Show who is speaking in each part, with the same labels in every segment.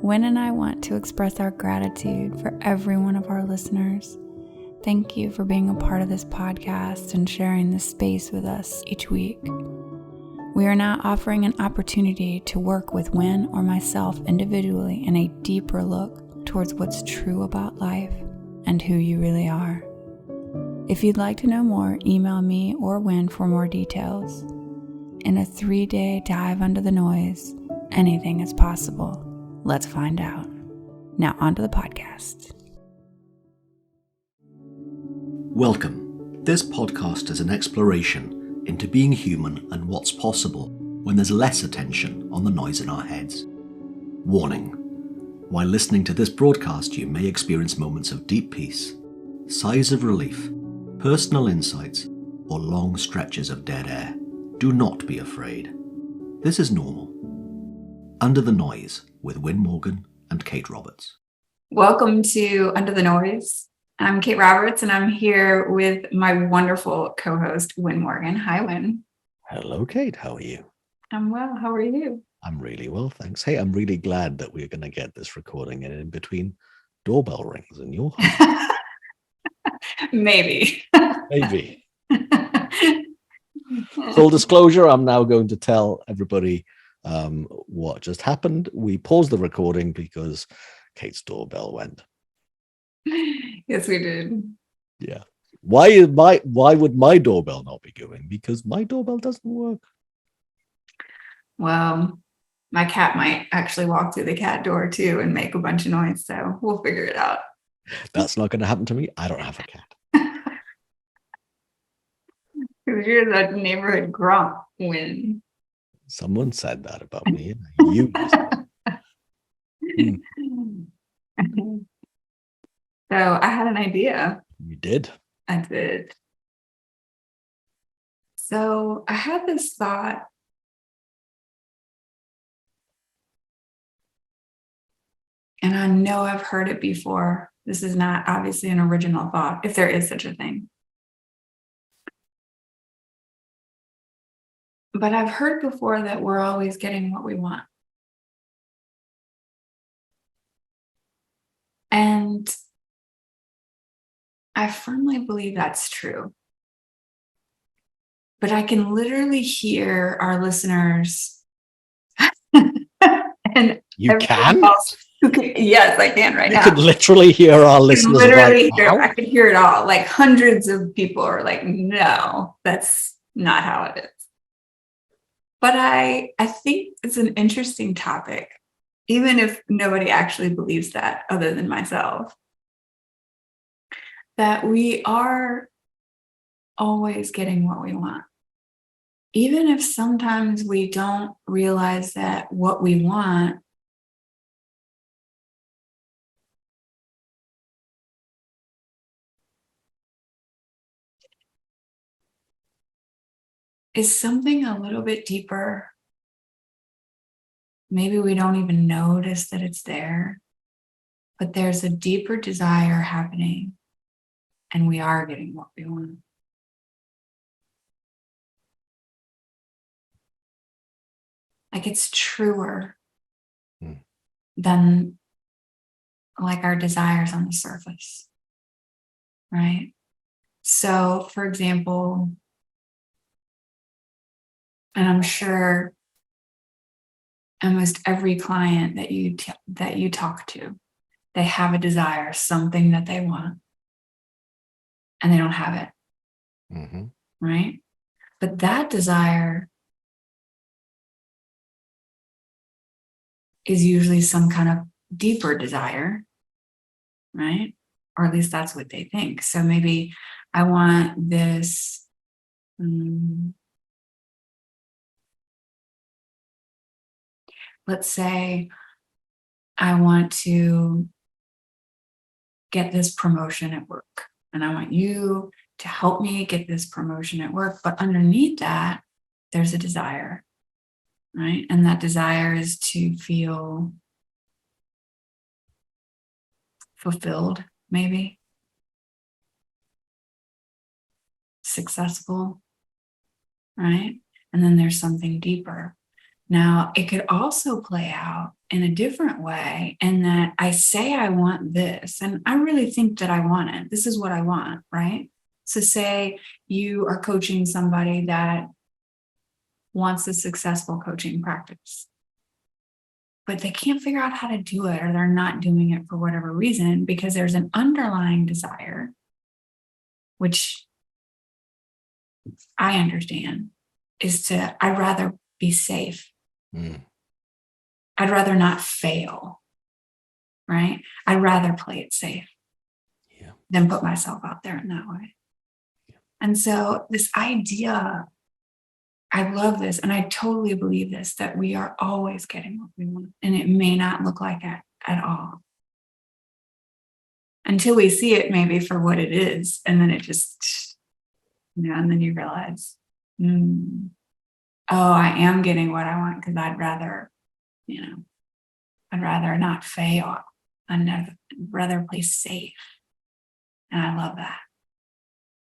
Speaker 1: Wynn and I want to express our gratitude for every one of our listeners. Thank you for being a part of this podcast and sharing this space with us each week. We are now offering an opportunity to work with Wynn or myself individually in a deeper look towards what's true about life and who you really are. If you'd like to know more, email me or Wynn for more details. In a 3-day dive under the noise, anything is possible. Let's find out. Now onto the podcast.
Speaker 2: Welcome. This podcast is an exploration into being human and what's possible when there's less attention on the noise in our heads. Warning. While listening to this broadcast, you may experience moments of deep peace, sighs of relief, personal insights, or long stretches of dead air. Do not be afraid. This is normal. Under the Noise with Wynn Morgan and Kate Roberts.
Speaker 1: Welcome to Under the Noise. I'm Kate Roberts, and I'm here with my wonderful co-host, Wynn Morgan. Hi, Wynn.
Speaker 2: Hello, Kate. How are you?
Speaker 1: I'm well. How are you?
Speaker 2: I'm really well, thanks. Hey, I'm really glad that we're going to get this recording in between doorbell rings and your home.
Speaker 1: Maybe.
Speaker 2: Maybe. Full disclosure, I'm now going to tell everybody what just happened. We paused the recording because Kate's doorbell went.
Speaker 1: Yes, we did.
Speaker 2: Yeah. Why would my doorbell not be going? Because my doorbell doesn't work.
Speaker 1: Well, my cat might actually walk through the cat door too and make a bunch of noise, so we'll figure it out.
Speaker 2: That's not going to happen to me. I don't have a cat.
Speaker 1: Because you're the neighborhood grump, Wynn.
Speaker 2: Someone said that about me. You.
Speaker 1: So I had an idea.
Speaker 2: You did?
Speaker 1: I did. So I had this thought. And I know I've heard it before. This is not obviously an original thought, if there is such a thing. But I've heard before that we're always getting what we want. And I firmly believe that's true. But I can literally hear our listeners. And
Speaker 2: you can?
Speaker 1: Yes, I can right now.
Speaker 2: You could literally hear our listeners.
Speaker 1: I could hear it all. Like hundreds of people are like, no, that's not how it is. But I think it's an interesting topic, even if nobody actually believes that other than myself, that we are always getting what we want. Even if sometimes we don't realize that what we want is something a little bit deeper. Maybe we don't even notice that it's there, but there's a deeper desire happening, and we are getting what we want. Like it's truer than like our desires on the surface, right? So, for example, and I'm sure almost every client that you talk to, they have a desire, something that they want, and they don't have it, right? But that desire is usually some kind of deeper desire, right? Or at least that's what they think. So maybe I want this. Let's say I want to get this promotion at work, and I want you to help me get this promotion at work. But underneath that, there's a desire, right? And that desire is to feel fulfilled, maybe successful, right? And then there's something deeper. Now, it could also play out in a different way, in that I say I want this, and I really think that I want it. This is what I want, right? So say you are coaching somebody that wants a successful coaching practice, but they can't figure out how to do it, or they're not doing it for whatever reason, because there's an underlying desire, which I understand, is I'd rather be safe. I'd rather not fail, right? I'd rather play it safe than put myself out there in that way. And so this idea, I love this, and I totally believe this, that we are always getting what we want, and it may not look like it at all until we see it maybe for what it is. And then it just, and then you realize, oh, I am getting what I want, because I'd rather not fail. I'd rather play safe. And I love that,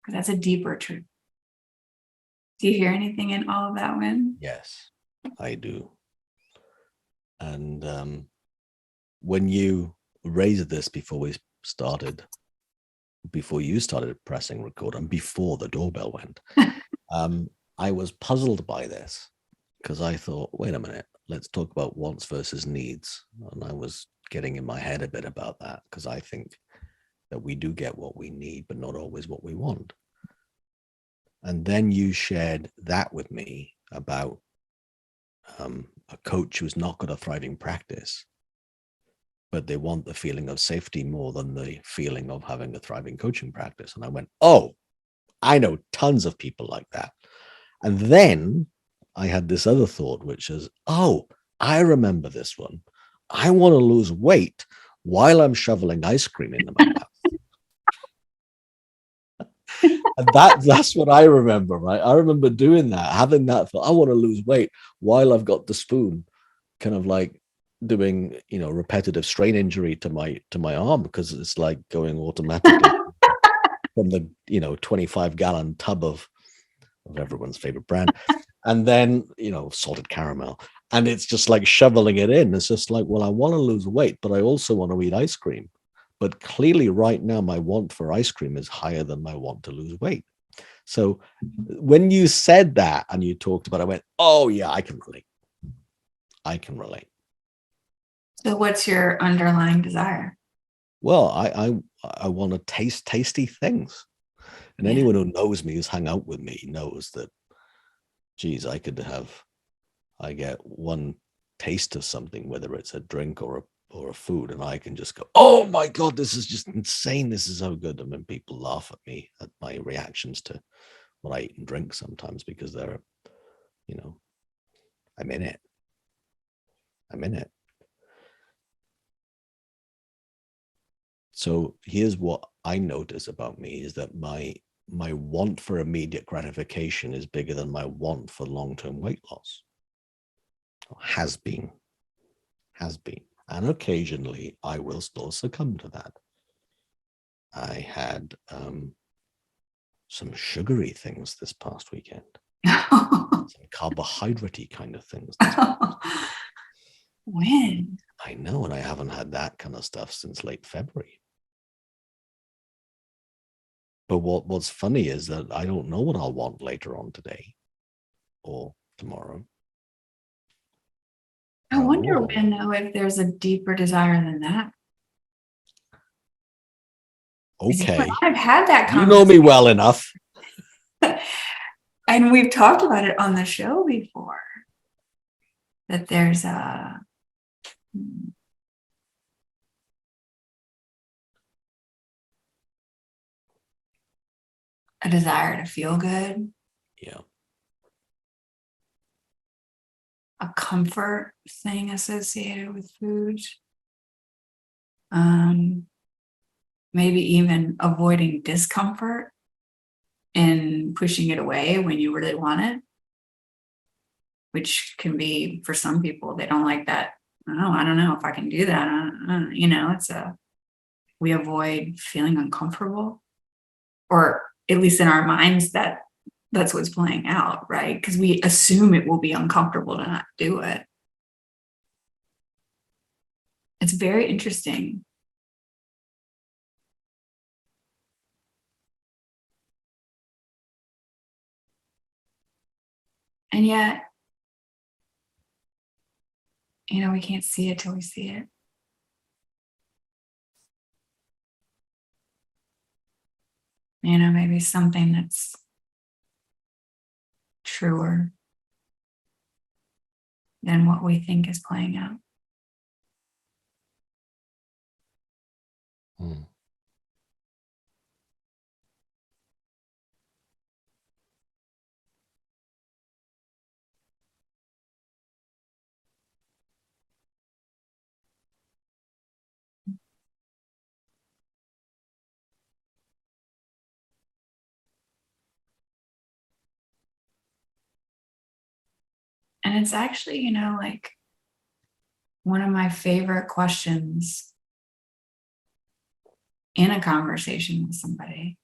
Speaker 1: because that's a deeper truth. Do you hear anything in all of that, Win?
Speaker 2: Yes, I do. And when you raised this before you started pressing record, and before the doorbell went, I was puzzled by this, because I thought, wait a minute, let's talk about wants versus needs. And I was getting in my head a bit about that, because I think that we do get what we need, but not always what we want. And then you shared that with me about a coach who's not got a thriving practice, but they want the feeling of safety more than the feeling of having a thriving coaching practice. And I went, oh, I know tons of people like that. And then I had this other thought, which is, oh, I remember this one. I want to lose weight while I'm shoveling ice cream into my mouth. And that's what I remember, right? I remember doing that, having that thought, I want to lose weight while I've got the spoon, kind of like doing, repetitive strain injury to my arm, because it's like going automatically from the 25-gallon tub of everyone's favorite brand, and then salted caramel, and it's just like shoveling it in. It's just like, well, I want to lose weight, but I also want to eat ice cream. But clearly right now my want for ice cream is higher than my want to lose weight. So when you said that and you talked about it, I went, oh yeah, I can relate.
Speaker 1: So what's your underlying desire?
Speaker 2: Well, I want to taste tasty things. And anyone who knows me, who's hung out with me, knows that, geez, I get one taste of something, whether it's a drink or a food, and I can just go, oh my God, this is just insane. This is so good. And then people laugh at me, at my reactions to what I eat and drink sometimes, because they're, I'm in it. So here's what I notice about me, is that my want for immediate gratification is bigger than my want for long-term weight loss. Has been. And occasionally I will still succumb to that. I had some sugary things this past weekend. Some carbohydrate-y kind of things.
Speaker 1: When?
Speaker 2: I know, and I haven't had that kind of stuff since late February. But what's funny is that I don't know what I'll want later on today or tomorrow.
Speaker 1: I wonder when, though, if there's a deeper desire than that.
Speaker 2: Okay.
Speaker 1: I've had that conversation.
Speaker 2: You know me well enough.
Speaker 1: And we've talked about it on the show before, that there's a desire to feel good.
Speaker 2: Yeah.
Speaker 1: A comfort thing associated with food. Maybe even avoiding discomfort and pushing it away when you really want it, which can be, for some people, they don't like that. Oh, I don't know if I can do that. We avoid feeling uncomfortable, or at least in our minds, that that's what's playing out, right? Because we assume it will be uncomfortable to not do it. It's very interesting. And yet, we can't see it till we see it. Maybe something that's truer than what we think is playing out.
Speaker 2: Mm.
Speaker 1: And it's actually, like one of my favorite questions in a conversation with somebody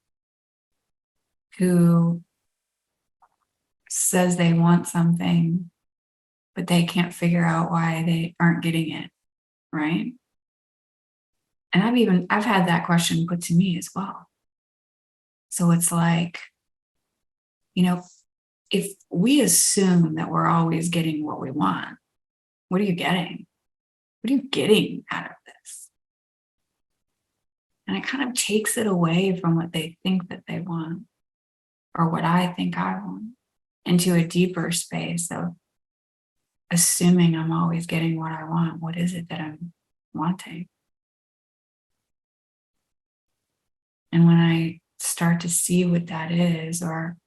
Speaker 1: who says they want something, but they can't figure out why they aren't getting it, right? And I've had that question put to me as well. So it's like, if we assume that we're always getting what we want, what are you getting? What are you getting out of this? And it kind of takes it away from what they think that they want, or what I think I want, into a deeper space of assuming I'm always getting what I want. What is it that I'm wanting? And when I start to see what that is, or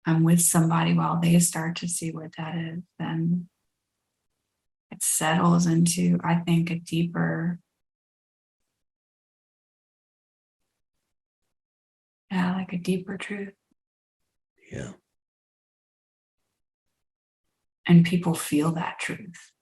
Speaker 1: I'm with somebody while they start to see what that is, then it settles into, I think, a deeper, like a deeper truth.
Speaker 2: Yeah.
Speaker 1: And people feel that truth.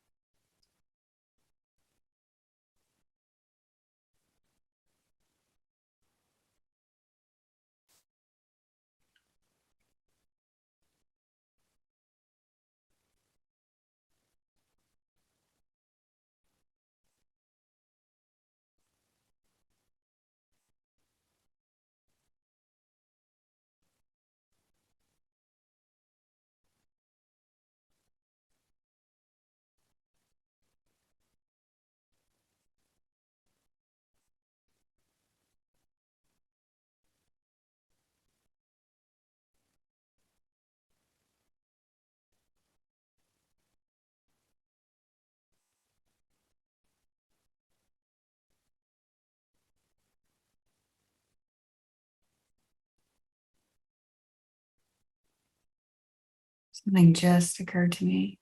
Speaker 1: Something just occurred to me.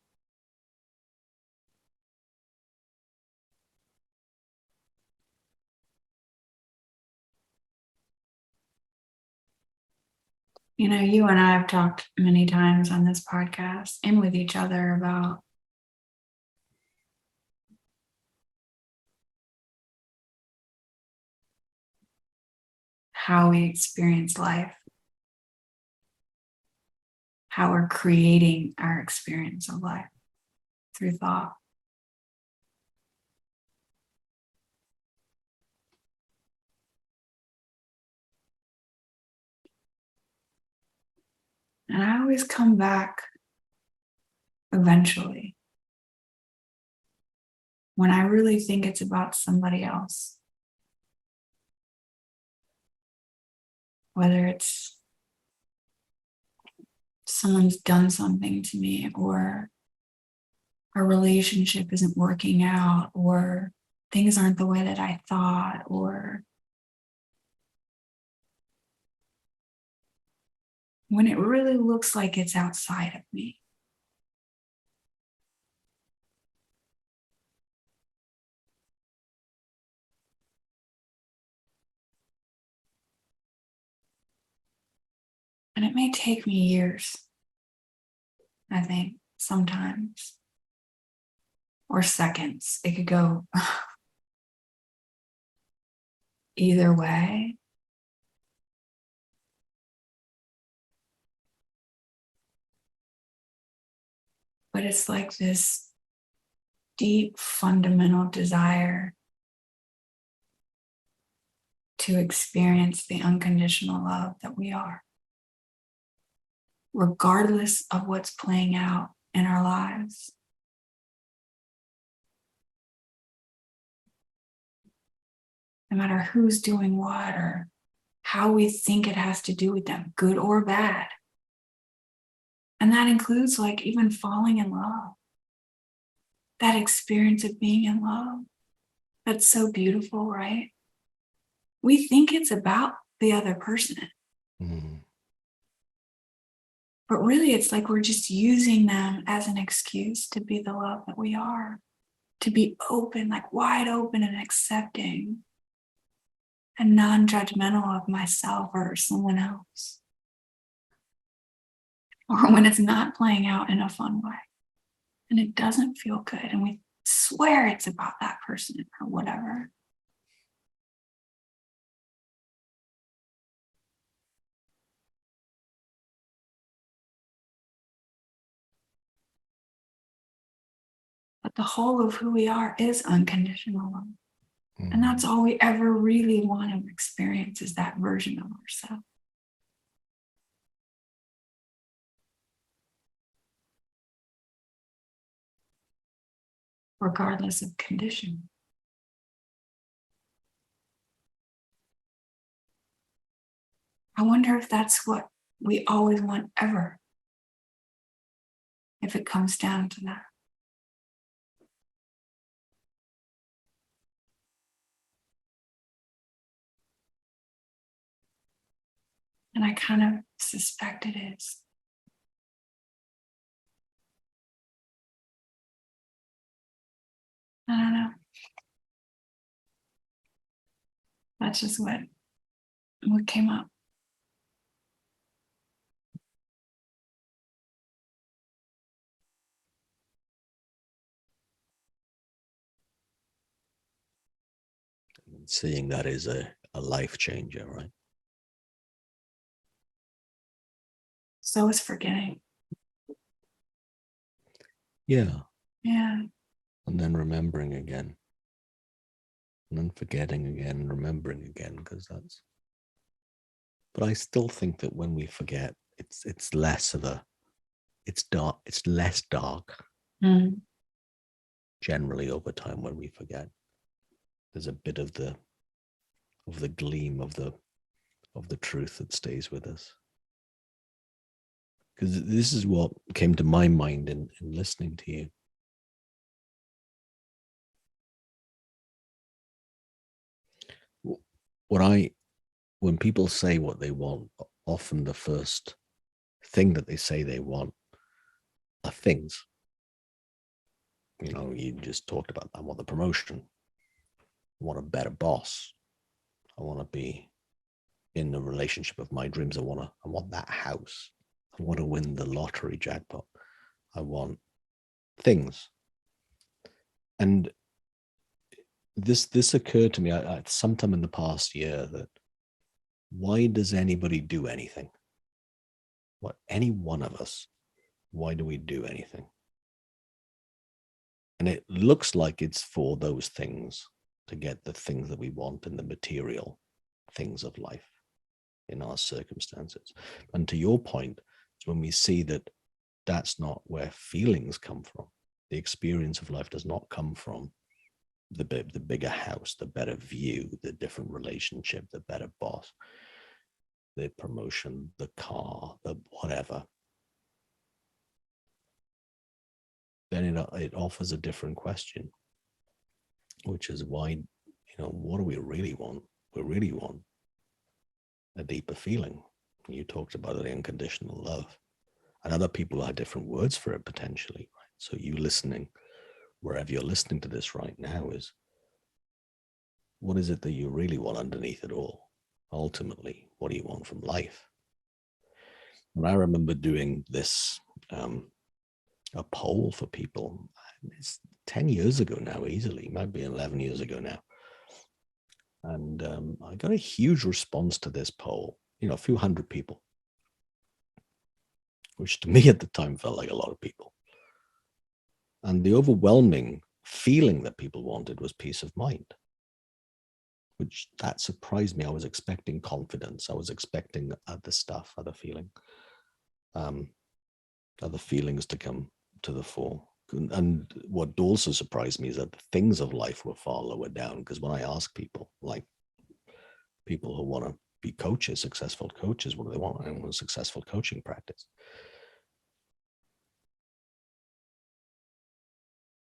Speaker 1: You and I have talked many times on this podcast and with each other about how we experience life, how we're creating our experience of life through thought. And I always come back eventually when I really think it's about somebody else. Whether it's someone's done something to me, or our relationship isn't working out, or things aren't the way that I thought, or when it really looks like it's outside of me. And it may take me years, I think, sometimes, or seconds. It could go either way. but it's like this deep fundamental desire to experience the unconditional love that we are, regardless of what's playing out in our lives. No matter who's doing what or how we think it has to do with them, good or bad. And that includes like even falling in love. That experience of being in love. That's so beautiful, right? We think it's about the other person.
Speaker 2: Mm.
Speaker 1: But really, it's like we're just using them as an excuse to be the love that we are, to be open, like wide open and accepting and non-judgmental of myself or someone else. Or when it's not playing out in a fun way and it doesn't feel good and we swear it's about that person or whatever. But the whole of who we are is unconditional love.
Speaker 2: Mm.
Speaker 1: And that's all we ever really want to experience is that version of ourselves. Regardless of condition. I wonder if that's what we always want ever, if it comes down to that. And I kind of suspect it is. I don't know. That's just what came up.
Speaker 2: Seeing that is a life changer, right?
Speaker 1: So is forgetting.
Speaker 2: Yeah.
Speaker 1: Yeah.
Speaker 2: And then remembering again. And then forgetting again and remembering again, because that's. But I still think that when we forget, it's less of a, it's dark, it's less dark.
Speaker 1: Mm.
Speaker 2: Generally over time when we forget. There's a bit of the gleam of the truth that stays with us. Because this is what came to my mind in listening to you. When people say what they want, often the first thing that they say they want are things. You know, you just talked about, I want the promotion. I want a better boss. I want to be in the relationship of my dreams. I want that house. I want to win the lottery jackpot. I want things. And this occurred to me sometime in the past year, that why does anybody do anything? What, any one of us, why do we do anything? And it looks like it's for those things, to get the things that we want in the material things of life, in our circumstances. And to your point, it's when we see that that's not where feelings come from. The experience of life does not come from the bigger house, the better view, the different relationship, the better boss, the promotion, the car, the whatever. Then it offers a different question, which is why, what do we really want? We really want a deeper feeling. You talked about the unconditional love, and other people have different words for it potentially, right? So you listening, wherever you're listening to this right now, is what is it that you really want underneath it all? Ultimately, what do you want from life? And I remember doing this, a poll for people. It's 10 years ago now, easily. It might be 11 years ago now. And I got a huge response to this poll, a few hundred people, which to me at the time felt like a lot of people. And the overwhelming feeling that people wanted was peace of mind, which that surprised me. I was expecting confidence. I was expecting other stuff, other feelings to come to the fore. And what also surprised me is that the things of life were far lower down, because when I ask people, like people who want to be coaches, successful coaches, what do they want? I want a successful coaching practice.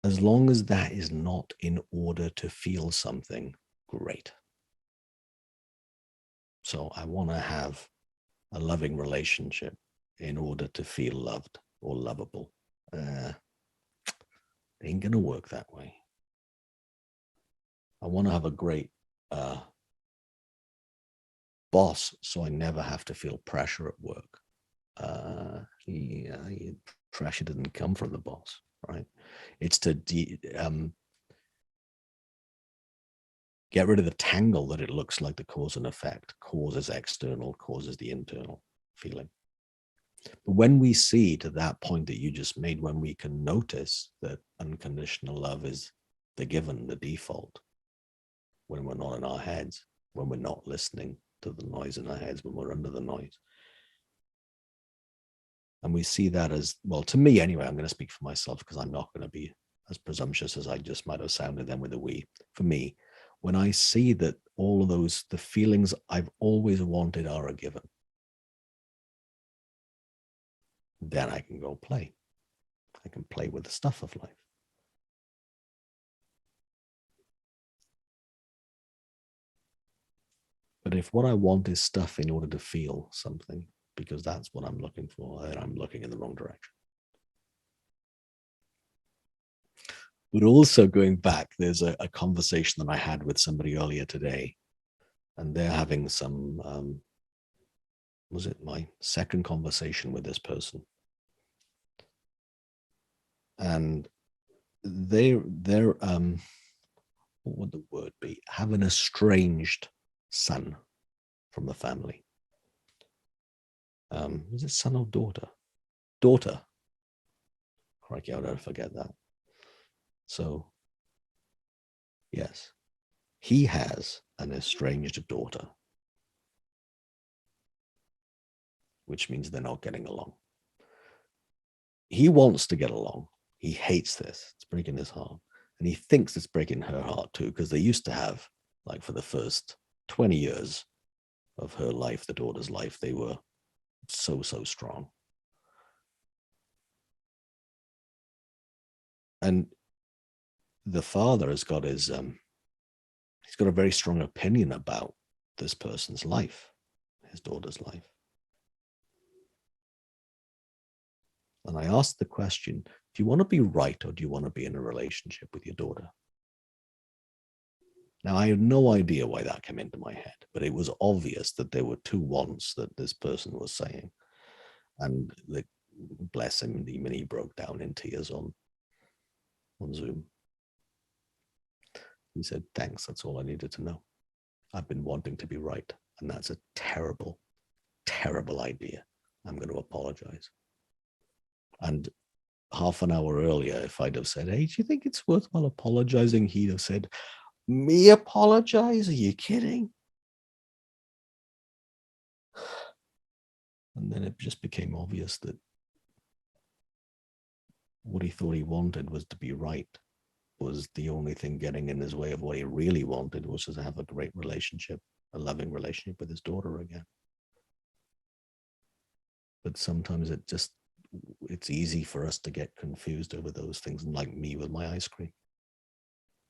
Speaker 2: As long as that is not in order to feel something, great. So I want to have a loving relationship in order to feel loved or lovable. Ain't going to work that way. I want to have a great boss, so I never have to feel pressure at work. Pressure didn't come from the boss, right? It's to get rid of the tangle that it looks like the cause and effect. Cause is external, causes the internal feeling. But when we see to that point that you just made, when we can notice that unconditional love is the given, the default, when we're not in our heads, when we're not listening to the noise in our heads, when we're under the noise. And we see that as, well, to me anyway, I'm going to speak for myself because I'm not going to be as presumptuous as I just might have sounded then with a we. For me, when I see that all of those, the feelings I've always wanted are a given, then I can go play. I can play with the stuff of life. But if what I want is stuff in order to feel something, because that's what I'm looking for, then I'm looking in the wrong direction. But also going back, there's a conversation that I had with somebody earlier today, and they're having some, was it my second conversation with this person? And they're what would the word be? Have an estranged son from the family. Was it son or daughter? Daughter. Crikey, I don't forget that. So, yes, he has an estranged daughter, which means they're not getting along. He wants to get along. He hates this. It's breaking his heart. And he thinks it's breaking her heart too, because they used to have, like for the first 20 years of her life, the daughter's life, they were so strong. And the father has got his, he's got a very strong opinion about this person's life, his daughter's life. And I asked the question, do you want to be right or do you want to be in a relationship with your daughter? Now, I had no idea why that came into my head, but it was obvious that there were two wants that this person was saying. And bless him, even he broke down in tears on Zoom. He said, thanks, that's all I needed to know. I've been wanting to be right. And that's a terrible, terrible idea. I'm going to apologize. And half an hour earlier, if I'd have said, hey, do you think it's worthwhile apologizing? He'd have said, me apologize? Are you kidding? And then it just became obvious that what he thought he wanted was to be right, was the only thing getting in his way of what he really wanted, was to have a great relationship, a loving relationship with his daughter again. But sometimes it's easy for us to get confused over those things, like me with my ice cream,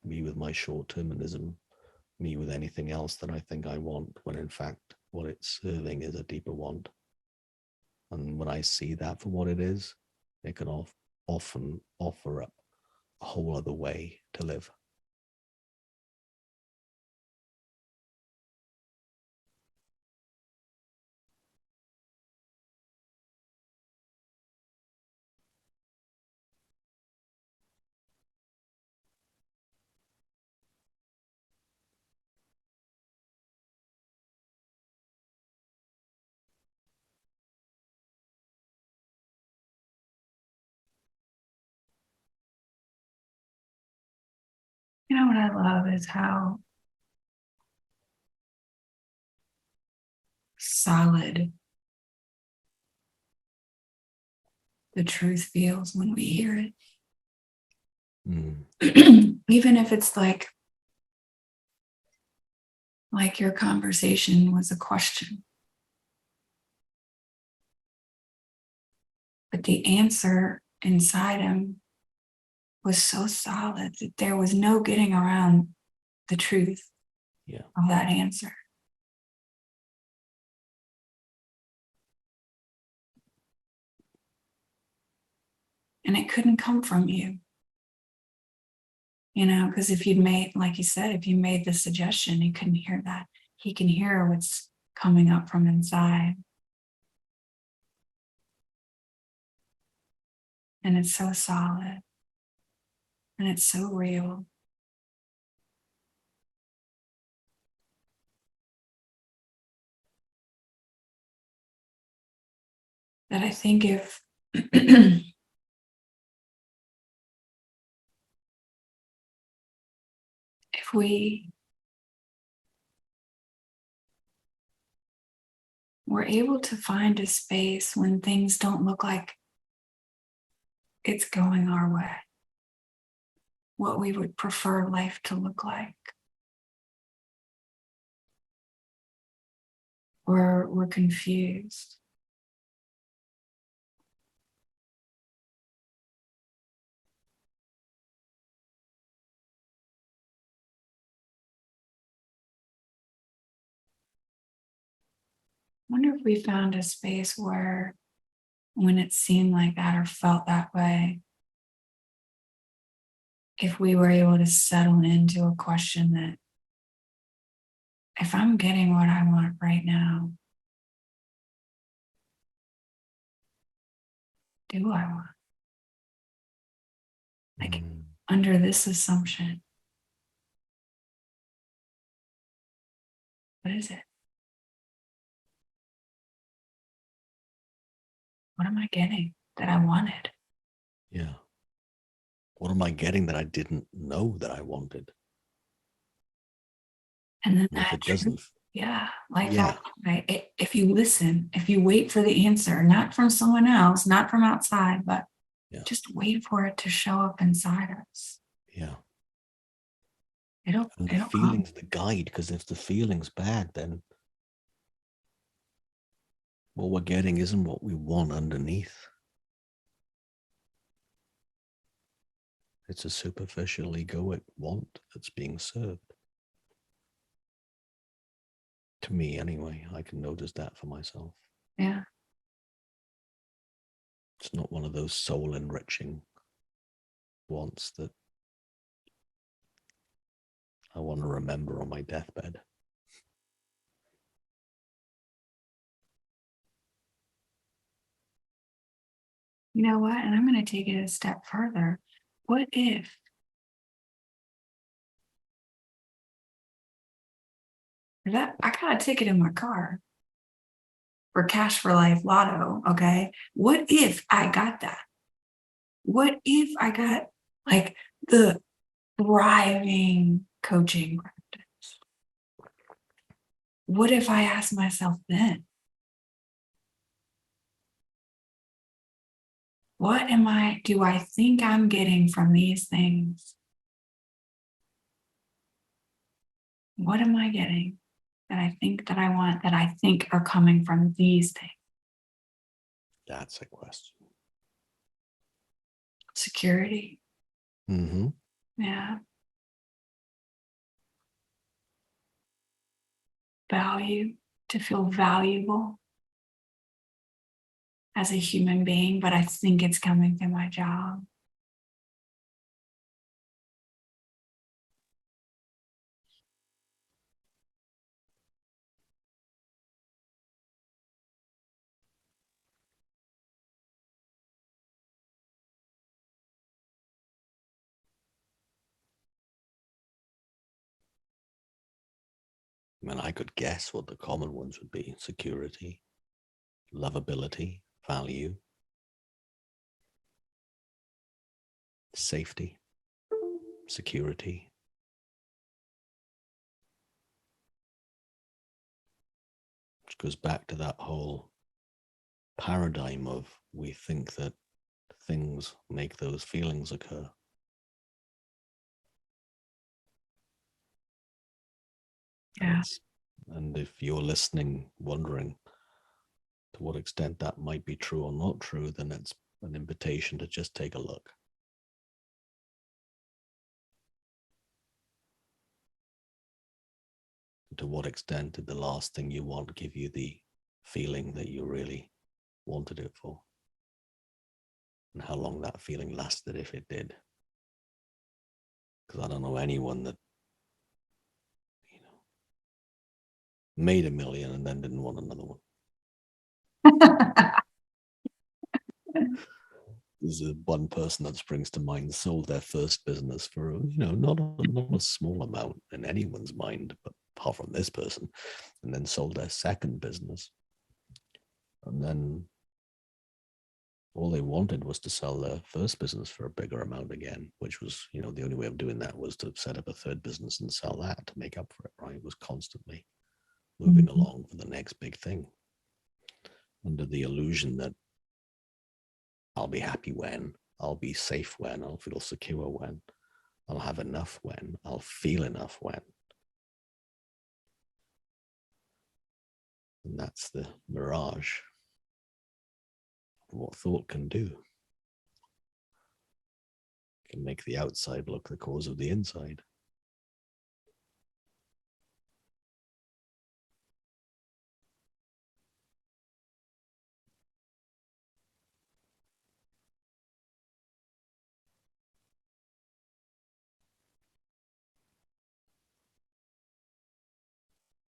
Speaker 2: me with my short-termism, me with anything else that I think I want, when in fact what it's serving is a deeper want. And when I see that for what it is, it can often offer up a whole other way to live.
Speaker 1: You know what I love is how solid the truth feels when we hear it. Even if it's like your conversation was a question, but the answer inside him was so solid that there was no getting around the truth of that answer. And it couldn't come from you, because if you'd made, like you said, if you made the suggestion, he couldn't hear that. He can hear what's coming up from inside. And it's so solid. And it's so real. That I think if we were able to find a space when things don't look like it's going our way, what we would prefer life to look like. We're confused. I wonder if we found a space where, when it seemed like that or felt that way, if we were able to settle into a question that, if I'm getting what I want right now, do I want? Like, under this assumption, what is it? What am I getting that I wanted?
Speaker 2: Yeah. What am I getting that I didn't know that I wanted?
Speaker 1: And then
Speaker 2: And if
Speaker 1: that
Speaker 2: it
Speaker 1: truth,
Speaker 2: doesn't,
Speaker 1: that, right? If you listen, if you wait for the answer, not from someone else, not from outside, but just wait for it to show up inside us.
Speaker 2: Yeah.
Speaker 1: And
Speaker 2: the feeling's the guide, because if the feeling's bad, then what we're getting isn't what we want underneath. It's a superficial egoic want that's being served. To me, anyway, I can notice that for myself.
Speaker 1: Yeah.
Speaker 2: It's not one of those soul-enriching wants that I want to remember on my deathbed.
Speaker 1: You know what? And I'm going to take it a step further. What if I got a ticket in my car for Cash for Life Lotto? Okay. What if I got that? What if I got like the thriving coaching practice? What if I asked myself then, what do I think I'm getting from these things? What am I getting that I think that I want, that I think are coming from these things?
Speaker 2: That's a question.
Speaker 1: Security.
Speaker 2: Mm-hmm.
Speaker 1: Yeah. Value, to feel valuable as a human being, but I think it's coming through my job.
Speaker 2: I mean, I could guess what the common ones would be: security, lovability, value, safety, security, goes back to that whole paradigm of we think that things make those feelings occur.
Speaker 1: Yeah.
Speaker 2: And if you're listening, wondering to what extent that might be true or not true, then it's an invitation to just take a look. To what extent did the last thing you want give you the feeling that you really wanted it for? And how long that feeling lasted if it did. Because I don't know anyone that, made $1 million and then didn't want another one. There's one person that springs to mind, sold their first business for, not a small amount in anyone's mind, but apart from this person, and then sold their second business. And then all they wanted was to sell their first business for a bigger amount again, which was, the only way of doing that was to set up a third business and sell that to make up for it, right? It was constantly moving along for the next big thing, under the illusion that I'll be happy when, I'll be safe when, I'll feel secure when, I'll have enough when, I'll feel enough when. And that's the mirage of what thought can do. It can make the outside look the cause of the inside.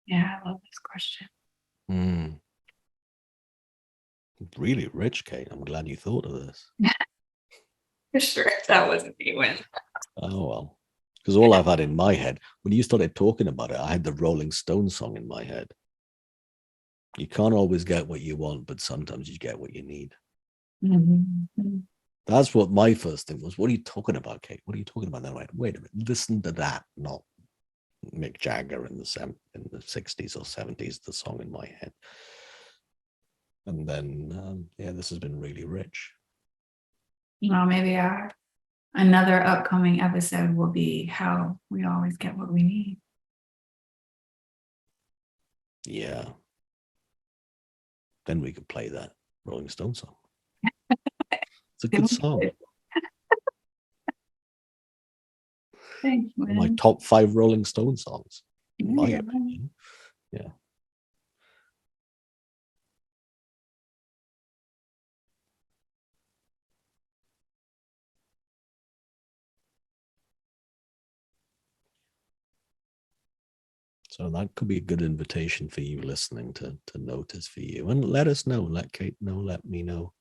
Speaker 1: Yeah, I love this question.
Speaker 2: Really rich, Kate. I'm glad you thought of this.
Speaker 1: For sure, if that wasn't me, when.
Speaker 2: Oh, well. Because all I've had in my head, when you started talking about it, I had the Rolling Stones song in my head. You can't always get what you want, but sometimes you get what you need.
Speaker 1: Mm-hmm.
Speaker 2: That's what my first thing was. What are you talking about, Kate? What are you talking about? Then I went, wait a minute, listen to that, not Mick Jagger in the 60s or 70s, the song in my head. And then, this has been really rich.
Speaker 1: Well, maybe another upcoming episode will be how we always get what we need.
Speaker 2: Yeah. Then we could play that Rolling Stone song. It's a good song.
Speaker 1: Thanks, man.
Speaker 2: My top 5 Rolling Stone songs, in my opinion. Yeah. So that could be a good invitation for you listening to notice for you. And let us know, let Kate know, let me know.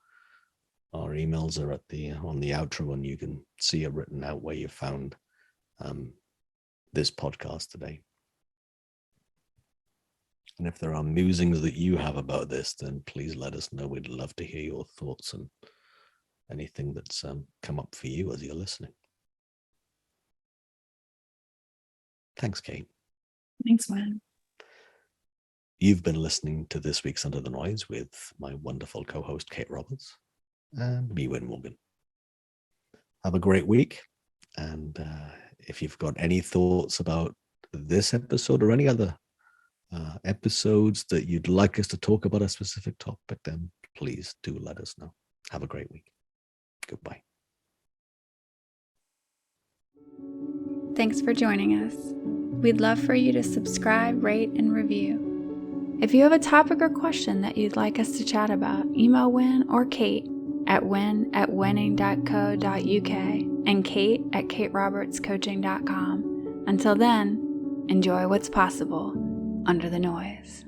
Speaker 2: Our emails are on the outro, and you can see it written out where you found this podcast today. And if there are musings that you have about this, then please let us know. We'd love to hear your thoughts and anything that's come up for you as you're listening. Thanks, Kate.
Speaker 1: Thanks, man.
Speaker 2: You've been listening to this week's Under the Noise with my wonderful co-host, Kate Roberts, and me, Win Morgan. Have a great week. And if you've got any thoughts about this episode or any other episodes that you'd like us to talk about a specific topic, then please do let us know. Have a great week. Goodbye.
Speaker 1: Thanks for joining us. We'd love for you to subscribe, rate, and review. If you have a topic or question that you'd like us to chat about, email Win or Kate at win@winning.co.uk and Kate at katerobertscoaching.com. Until then, enjoy what's possible under the noise.